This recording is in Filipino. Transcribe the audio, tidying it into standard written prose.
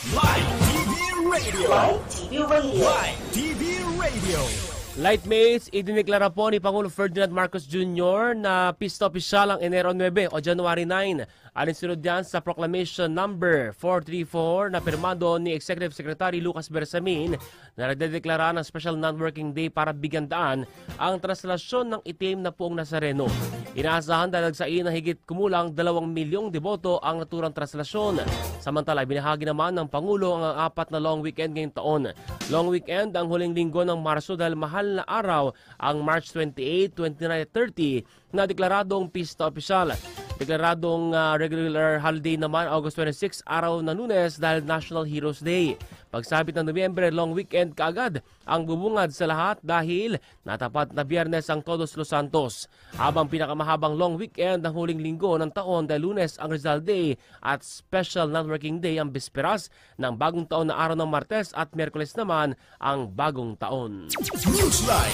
Live TV Radio. Live TV Radio. Live TV Radio. Lightmates, idineklara po ni Pangulo Ferdinand Marcos Jr. na pista opisyal ang Enero 9 o January 9. Alinsunod yan sa Proclamation Number 434 na pirmado ni Executive Secretary Lucas Bersamin na nagdedeklara ng Special Non-Working Day para bigyan daan ang traslasyon ng itim na Poong Nazareno. Inaasahan dalagsain na higit kumulang 2 milyong deboto ang naturang traslasyon. Samantala, binahagi naman ng Pangulo ang 4 na long weekend ngayong taon. Long weekend ang huling linggo ng Marso dahil mahal na araw ang March 28, 29 at 30 na deklaradong pista opisyal. Deklaradong regular holiday naman August 26, araw na Lunes dahil National Heroes Day. Pagsabit ng Nobyembre, long weekend kaagad ang bubungad sa lahat dahil natapat na Biyernes ang Todos los Santos. Habang pinakamahabang long weekend ng huling linggo ng taon dahil Lunes ang Rizal Day at Special Non-Working Day ang bisperas ng bagong taon na araw ng Martes at Miyerkules naman ang bagong taon. Newsline